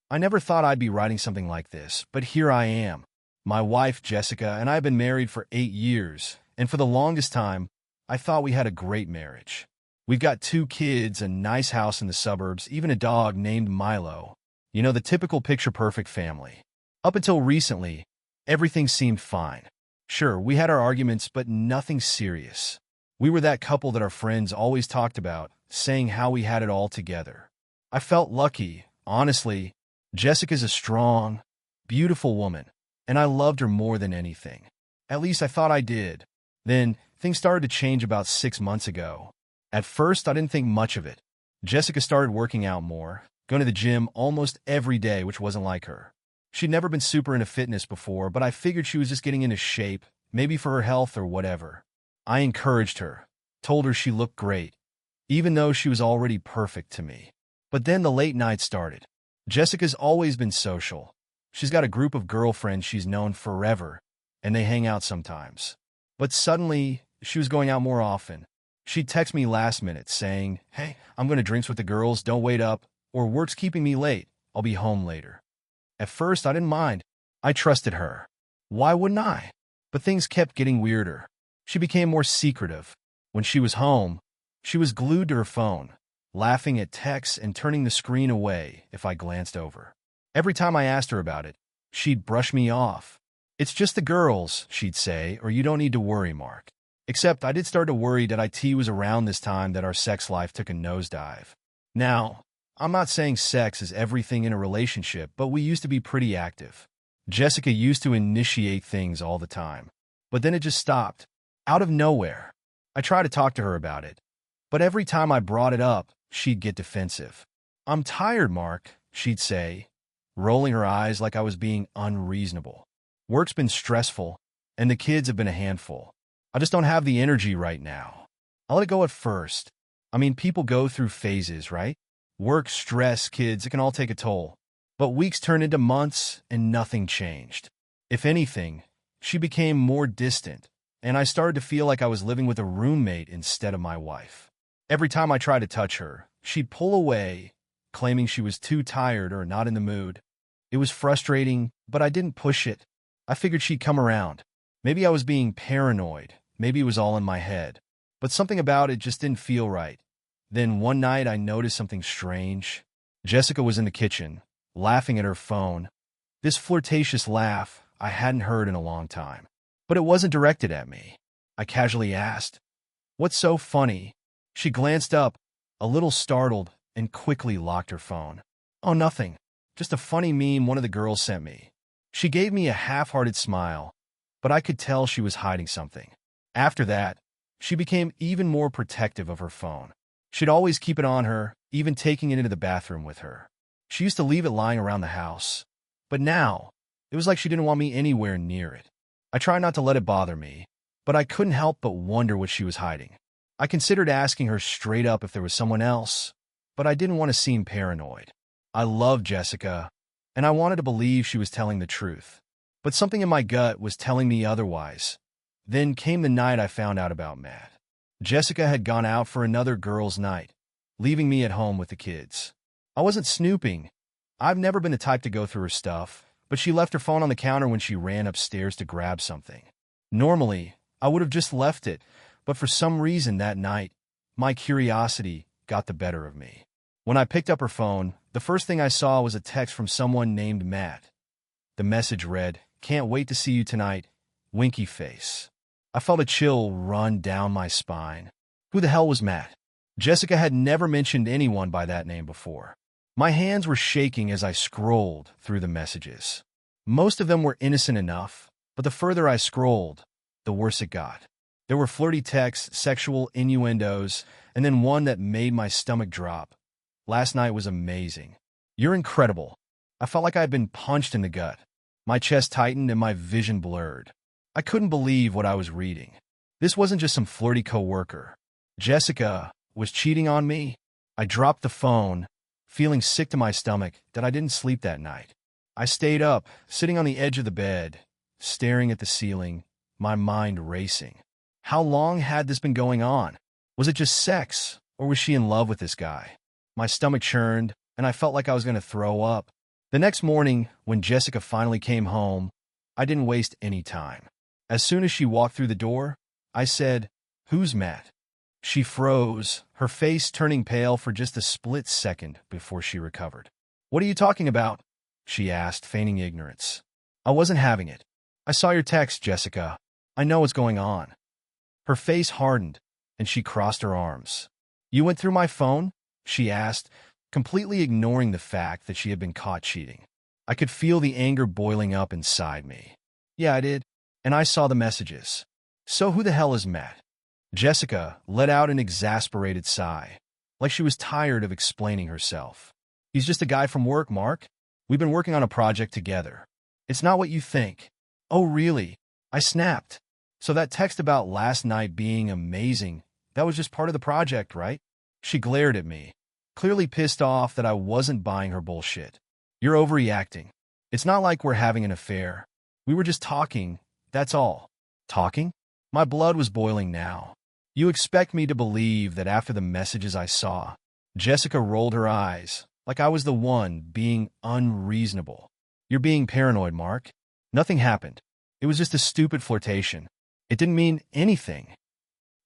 I never thought I'd be writing something like this, but here I am. My wife, Jessica, and I have been married for 8 years, and for the longest time, I thought we had a great marriage. We've got 2 kids, a nice house in the suburbs, even a dog named Milo. You know, the typical picture-perfect family. Up until recently, everything seemed fine. Sure, we had our arguments, but nothing serious. We were that couple that our friends always talked about, saying how we had it all together. I felt lucky, honestly. Jessica's a strong, beautiful woman, and I loved her more than anything. At least I thought I did. Then, things started to change about 6 months ago. At first, I didn't think much of it. Jessica started working out more, going to the gym almost every day, which wasn't like her. She'd never been super into fitness before, but I figured she was just getting into shape, maybe for her health or whatever. I encouraged her, told her she looked great, even though she was already perfect to me. But then the late nights started. Jessica's always been social. She's got a group of girlfriends she's known forever, and they hang out sometimes. But suddenly, she was going out more often. She'd text me last minute saying, "Hey, I'm going to drinks with the girls, don't wait up," or "Work's keeping me late, I'll be home later." At first, I didn't mind. I trusted her. Why wouldn't I? But things kept getting weirder. She became more secretive. When she was home, she was glued to her phone, laughing at texts and turning the screen away if I glanced over. Every time I asked her about it, she'd brush me off. "It's just the girls," she'd say, "or you don't need to worry, Mark." Except I did start to worry that it was around this time that our sex life took a nosedive. Now, I'm not saying sex is everything in a relationship, but we used to be pretty active. Jessica used to initiate things all the time. But then it just stopped. Out of nowhere. I tried to talk to her about it. But every time I brought it up, she'd get defensive. "I'm tired, Mark," she'd say, rolling her eyes like I was being unreasonable. "Work's been stressful, and the kids have been a handful. I just don't have the energy right now." I let it go at first. I mean, people go through phases, right? Work, stress, kids, it can all take a toll. But weeks turned into months, and nothing changed. If anything, she became more distant, and I started to feel like I was living with a roommate instead of my wife. Every time I tried to touch her, she'd pull away, claiming she was too tired or not in the mood. It was frustrating, but I didn't push it. I figured she'd come around. Maybe I was being paranoid. Maybe it was all in my head. But something about it just didn't feel right. Then one night I noticed something strange. Jessica was in the kitchen, laughing at her phone. This flirtatious laugh I hadn't heard in a long time. But it wasn't directed at me. I casually asked, "What's so funny?" She glanced up, a little startled, and quickly locked her phone. "Oh, nothing. Just a funny meme one of the girls sent me." She gave me a half-hearted smile, but I could tell she was hiding something. After that, she became even more protective of her phone. She'd always keep it on her, even taking it into the bathroom with her. She used to leave it lying around the house. But now, it was like she didn't want me anywhere near it. I tried not to let it bother me, but I couldn't help but wonder what she was hiding. I considered asking her straight up if there was someone else, but I didn't want to seem paranoid. I loved Jessica, and I wanted to believe she was telling the truth. But something in my gut was telling me otherwise. Then came the night I found out about Matt. Jessica had gone out for another girls' night, leaving me at home with the kids. I wasn't snooping. I've never been the type to go through her stuff, but she left her phone on the counter when she ran upstairs to grab something. Normally, I would have just left it, but for some reason that night, my curiosity got the better of me. When I picked up her phone, the first thing I saw was a text from someone named Matt. The message read, "Can't wait to see you tonight, winky face." I felt a chill run down my spine. Who the hell was Matt? Jessica had never mentioned anyone by that name before. My hands were shaking as I scrolled through the messages. Most of them were innocent enough, but the further I scrolled, the worse it got. There were flirty texts, sexual innuendos, and then one that made my stomach drop. "Last night was amazing. You're incredible." I felt like I had been punched in the gut. My chest tightened and my vision blurred. I couldn't believe what I was reading. This wasn't just some flirty coworker. Jessica was cheating on me. I dropped the phone, feeling sick to my stomach that I didn't sleep that night. I stayed up, sitting on the edge of the bed, staring at the ceiling, my mind racing. How long had this been going on? Was it just sex, or was she in love with this guy? My stomach churned, and I felt like I was going to throw up. The next morning, when Jessica finally came home, I didn't waste any time. As soon as she walked through the door, I said, "Who's Matt?" She froze, her face turning pale for just a split second before she recovered. "What are you talking about?" she asked, feigning ignorance. "I wasn't having it. I saw your text, Jessica. I know what's going on." Her face hardened, and she crossed her arms. "You went through my phone?" she asked, completely ignoring the fact that she had been caught cheating. I could feel the anger boiling up inside me. "Yeah, I did. And I saw the messages." "So who the hell is Matt?" Jessica let out an exasperated sigh, like she was tired of explaining herself. "He's just a guy from work, Mark. We've been working on a project together. It's not what you think." "Oh, really?" I snapped. "So that text about last night being amazing, that was just part of the project, right?" She glared at me, clearly pissed off that I wasn't buying her bullshit. "You're overreacting. It's not like we're having an affair. We were just talking, that's all." "Talking?" My blood was boiling now. "You expect me to believe that after the messages I saw?" Jessica rolled her eyes, like I was the one being unreasonable. "You're being paranoid, Mark. Nothing happened. It was just a stupid flirtation. It didn't mean anything."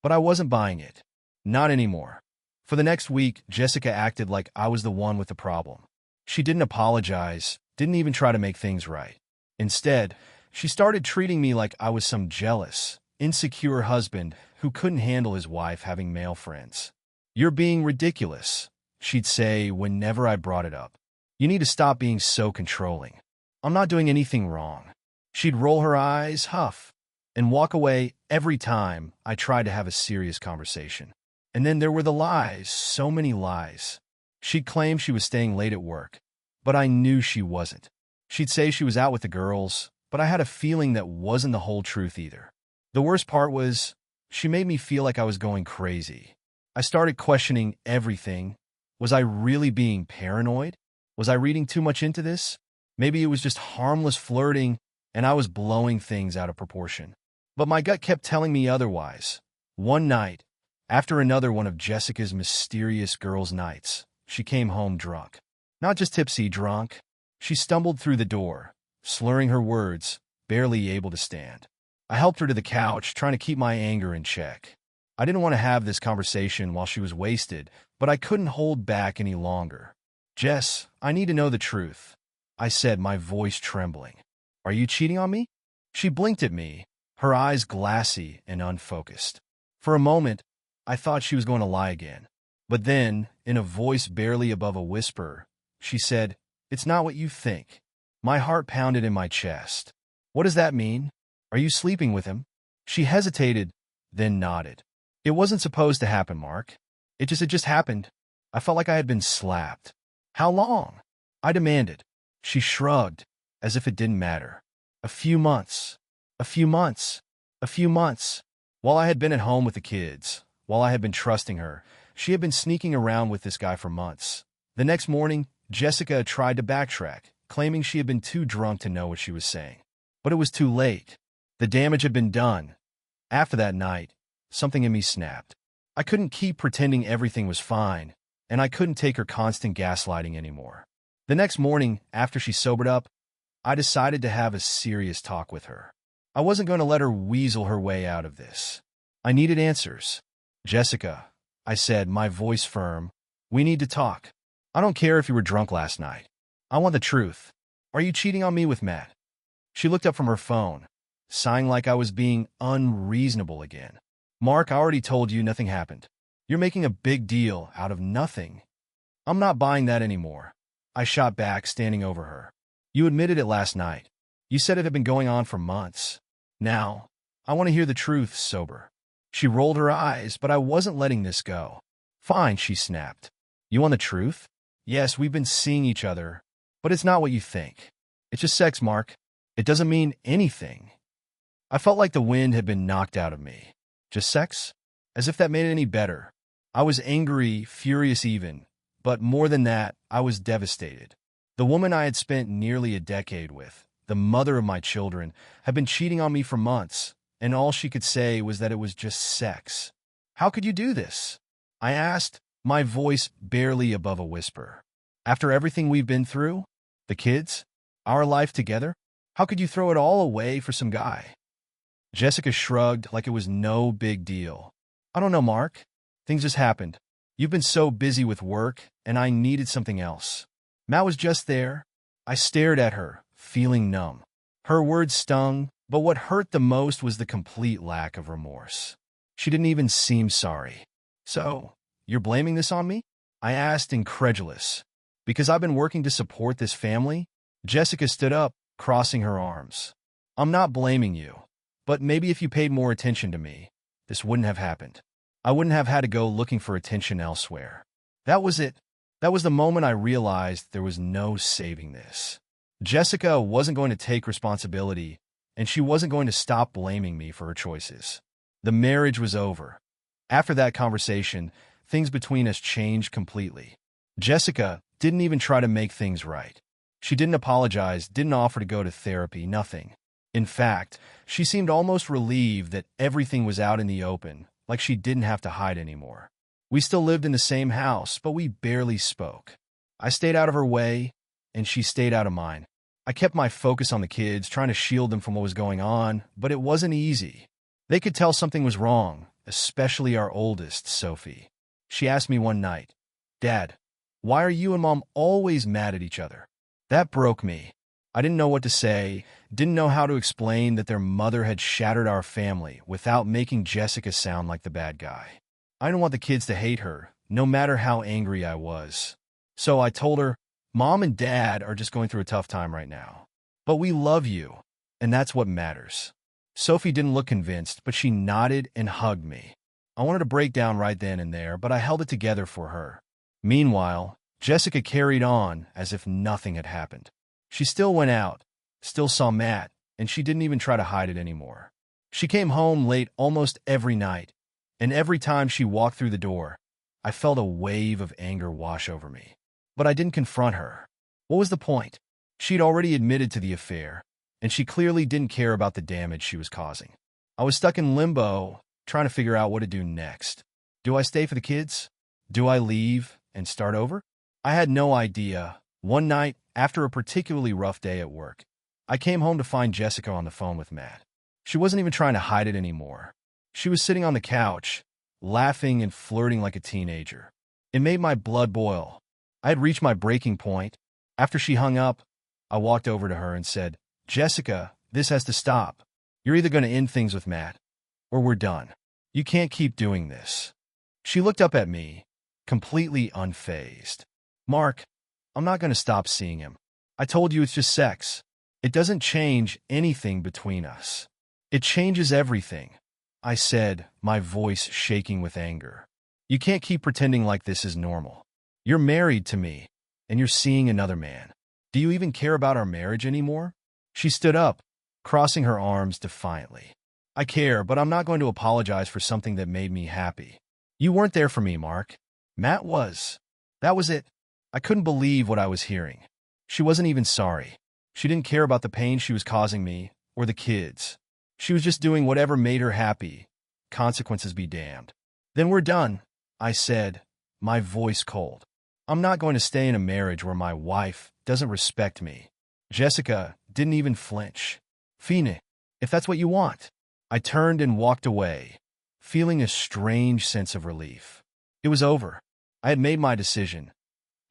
But I wasn't buying it. Not anymore. For the next week, Jessica acted like I was the one with the problem. She didn't apologize, didn't even try to make things right. Instead, she started treating me like I was some jealous, insecure husband who couldn't handle his wife having male friends. "You're being ridiculous," she'd say whenever I brought it up. "You need to stop being so controlling. I'm not doing anything wrong." She'd roll her eyes, huff, and walk away every time I tried to have a serious conversation. And then there were the lies, so many lies. She'd claim she was staying late at work, but I knew she wasn't. She'd say she was out with the girls, but I had a feeling that wasn't the whole truth either. The worst part was, she made me feel like I was going crazy. I started questioning everything. Was I really being paranoid? Was I reading too much into this? Maybe it was just harmless flirting, and I was blowing things out of proportion. But my gut kept telling me otherwise. One night, after another one of Jessica's mysterious girls' nights, she came home drunk. Not just tipsy, drunk. She stumbled through the door, slurring her words, barely able to stand. I helped her to the couch, trying to keep my anger in check. I didn't want to have this conversation while she was wasted, but I couldn't hold back any longer. "Jess, I need to know the truth," I said, my voice trembling. "Are you cheating on me?" She blinked at me, her eyes glassy and unfocused. For a moment, I thought she was going to lie again. But then, in a voice barely above a whisper, she said, "It's not what you think." My heart pounded in my chest. "What does that mean? Are you sleeping with him?" She hesitated, then nodded. "It wasn't supposed to happen, Mark. It just happened." I felt like I had been slapped. "How long?" I demanded. She shrugged, as if it didn't matter. "A few months. A few months. A few months." While I had been at home with the kids, while I had been trusting her, she had been sneaking around with this guy for months. The next morning, Jessica tried to backtrack, claiming she had been too drunk to know what she was saying. But it was too late. The damage had been done. After that night, something in me snapped. I couldn't keep pretending everything was fine, and I couldn't take her constant gaslighting anymore. The next morning, after she sobered up, I decided to have a serious talk with her. I wasn't going to let her weasel her way out of this. I needed answers. "Jessica," I said, my voice firm, "we need to talk. I don't care if you were drunk last night. I want the truth. Are you cheating on me with Matt?" She looked up from her phone, sighing like I was being unreasonable again. "Mark, I already told you nothing happened. You're making a big deal out of nothing." "I'm not buying that anymore," I shot back, standing over her. "You admitted it last night. You said it had been going on for months. Now, I want to hear the truth sober." She rolled her eyes, but I wasn't letting this go. "Fine," she snapped. "You want the truth? Yes, we've been seeing each other, but it's not what you think. It's just sex, Mark. It doesn't mean anything." I felt like the wind had been knocked out of me. Just sex? As if that made it any better. I was angry, furious even, but more than that, I was devastated. The woman I had spent nearly a decade with, the mother of my children, had been cheating on me for months, and all she could say was that it was just sex. "How could you do this?" I asked, my voice barely above a whisper. "After everything we've been through?" The kids? Our life together? How could you throw it all away for some guy? Jessica shrugged like it was no big deal. I don't know, Mark. Things just happened. You've been so busy with work, and I needed something else. Matt was just there. I stared at her, feeling numb. Her words stung, but what hurt the most was the complete lack of remorse. She didn't even seem sorry. So, you're blaming this on me? I asked, incredulous. Because I've been working to support this family? Jessica stood up, crossing her arms. I'm not blaming you, but maybe if you paid more attention to me, this wouldn't have happened. I wouldn't have had to go looking for attention elsewhere. That was it. That was the moment I realized there was no saving this. Jessica wasn't going to take responsibility, and she wasn't going to stop blaming me for her choices. The marriage was over. After that conversation, things between us changed completely. Jessica didn't even try to make things right. She didn't apologize, didn't offer to go to therapy, nothing. In fact, she seemed almost relieved that everything was out in the open, like she didn't have to hide anymore. We still lived in the same house, but we barely spoke. I stayed out of her way, and she stayed out of mine. I kept my focus on the kids, trying to shield them from what was going on, but it wasn't easy. They could tell something was wrong, especially our oldest, Sophie. She asked me one night, "Dad, why are you and Mom always mad at each other?" That broke me. I didn't know what to say, didn't know how to explain that their mother had shattered our family without making Jessica sound like the bad guy. I didn't want the kids to hate her, no matter how angry I was. So I told her, "Mom and Dad are just going through a tough time right now. But we love you, and that's what matters." Sophie didn't look convinced, but she nodded and hugged me. I wanted to break down right then and there, but I held it together for her. Meanwhile, Jessica carried on as if nothing had happened. She still went out, still saw Matt, and she didn't even try to hide it anymore. She came home late almost every night, and every time she walked through the door, I felt a wave of anger wash over me. But I didn't confront her. What was the point? She'd already admitted to the affair, and she clearly didn't care about the damage she was causing. I was stuck in limbo, trying to figure out what to do next. Do I stay for the kids? Do I leave and start over? I had no idea. One night, after a particularly rough day at work, I came home to find Jessica on the phone with Matt. She wasn't even trying to hide it anymore. She was sitting on the couch, laughing and flirting like a teenager. It made my blood boil. I had reached my breaking point. After she hung up, I walked over to her and said, "Jessica, this has to stop. You're either going to end things with Matt, or we're done. You can't keep doing this." She looked up at me, completely unfazed. "Mark, I'm not going to stop seeing him. I told you it's just sex. It doesn't change anything between us. It changes everything," I said, my voice shaking with anger. "You can't keep pretending like this is normal. You're married to me, and you're seeing another man. Do you even care about our marriage anymore?" She stood up, crossing her arms defiantly. "I care, but I'm not going to apologize for something that made me happy. You weren't there for me, Mark. Matt was. That was it." I couldn't believe what I was hearing. She wasn't even sorry. She didn't care about the pain she was causing me or the kids. She was just doing whatever made her happy. Consequences be damned. "Then we're done," I said, my voice cold. "I'm not going to stay in a marriage where my wife doesn't respect me." Jessica didn't even flinch. "Fine, if that's what you want." I turned and walked away, feeling a strange sense of relief. It was over. I had made my decision.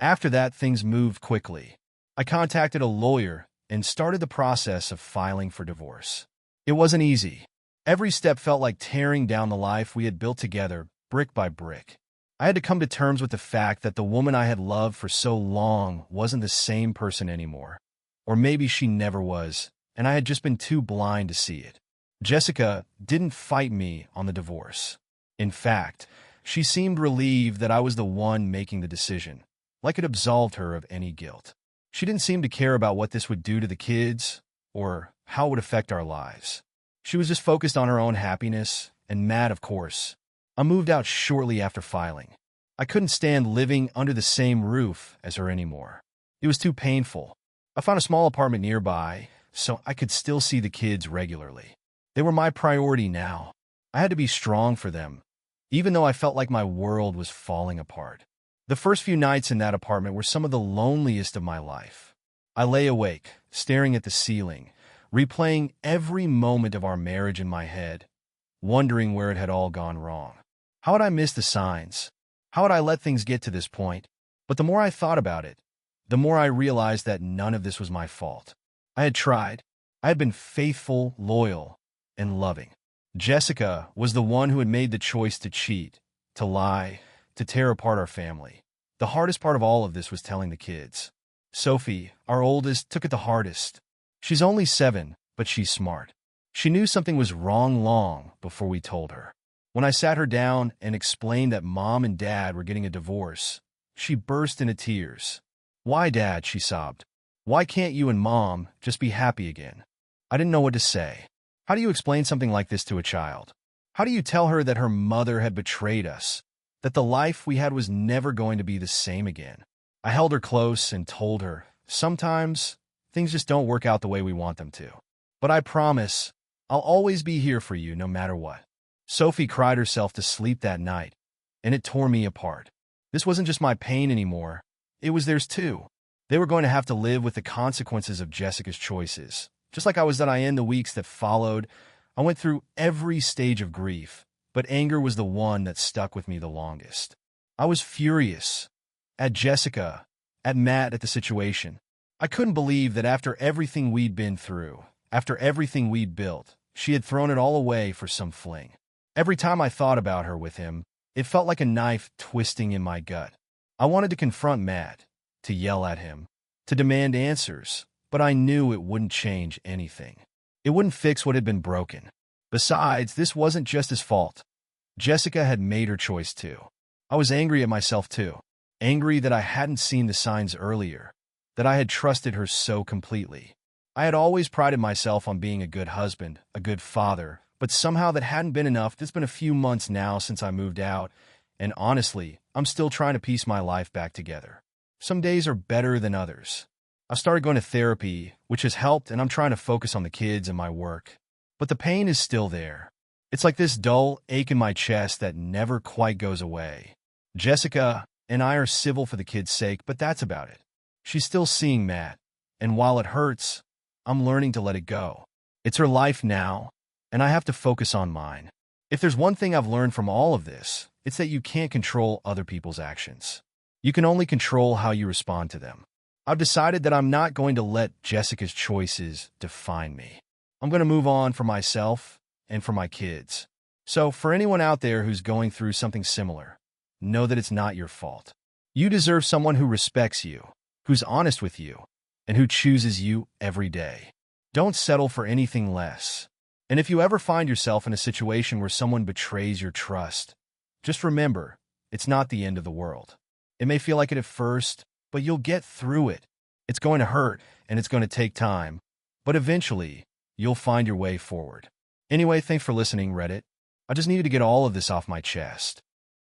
After that, things moved quickly. I contacted a lawyer and started the process of filing for divorce. It wasn't easy. Every step felt like tearing down the life we had built together, brick by brick. I had to come to terms with the fact that the woman I had loved for so long wasn't the same person anymore. Or maybe she never was, and I had just been too blind to see it. Jessica didn't fight me on the divorce. In fact, she seemed relieved that I was the one making the decision, like it absolved her of any guilt. She didn't seem to care about what this would do to the kids or how it would affect our lives. She was just focused on her own happiness, and Matt, of course. I moved out shortly after filing. I couldn't stand living under the same roof as her anymore. It was too painful. I found a small apartment nearby, so I could still see the kids regularly. They were my priority now. I had to be strong for them, even though I felt like my world was falling apart. The first few nights in that apartment were some of the loneliest of my life. I lay awake, staring at the ceiling, replaying every moment of our marriage in my head, wondering where it had all gone wrong. How had I missed the signs? How had I let things get to this point? But the more I thought about it, the more I realized that none of this was my fault. I had tried. I had been faithful, loyal, and loving. Jessica was the one who had made the choice to cheat, to lie, to tear apart our family. The hardest part of all of this was telling the kids. Sophie, our oldest, took it the hardest. She's only 7, but she's smart. She knew something was wrong long before we told her. When I sat her down and explained that Mom and Dad were getting a divorce, she burst into tears. "Why, Dad?" she sobbed. "Why can't you and Mom just be happy again?" I didn't know what to say. How do you explain something like this to a child? How do you tell her that her mother had betrayed us, that the life we had was never going to be the same again? I held her close and told her, sometimes things just don't work out the way we want them to. But I promise, I'll always be here for you no matter what. Sophie cried herself to sleep that night, and it tore me apart. This wasn't just my pain anymore. It was theirs too. They were going to have to live with the consequences of Jessica's choices. Just like I was that I in the weeks that followed, I went through every stage of grief, but anger was the one that stuck with me the longest. I was furious. At Jessica, at Matt, at the situation. I couldn't believe that after everything we'd been through, after everything we'd built, she had thrown it all away for some fling. Every time I thought about her with him, it felt like a knife twisting in my gut. I wanted to confront Matt, to yell at him, to demand answers, but I knew it wouldn't change anything. It wouldn't fix what had been broken. Besides, this wasn't just his fault. Jessica had made her choice too. I was angry at myself too. Angry that I hadn't seen the signs earlier, that I had trusted her so completely. I had always prided myself on being a good husband, a good father, but somehow that hadn't been enough. It's been a few months now since I moved out, and honestly, I'm still trying to piece my life back together. Some days are better than others. I've started going to therapy, which has helped, and I'm trying to focus on the kids and my work. But the pain is still there. It's like this dull ache in my chest that never quite goes away. Jessica and I are civil for the kids' sake, but that's about it. She's still seeing Matt, and while it hurts, I'm learning to let it go. It's her life now, and I have to focus on mine. If there's one thing I've learned from all of this, it's that you can't control other people's actions. You can only control how you respond to them. I've decided that I'm not going to let Jessica's choices define me. I'm going to move on for myself and for my kids. So for anyone out there who's going through something similar, know that it's not your fault. You deserve someone who respects you, who's honest with you, and who chooses you every day. Don't settle for anything less. And if you ever find yourself in a situation where someone betrays your trust, just remember, it's not the end of the world. It may feel like it at first, but you'll get through it. It's going to hurt, and it's going to take time, but eventually, you'll find your way forward. Anyway, thanks for listening, Reddit. I just needed to get all of this off my chest.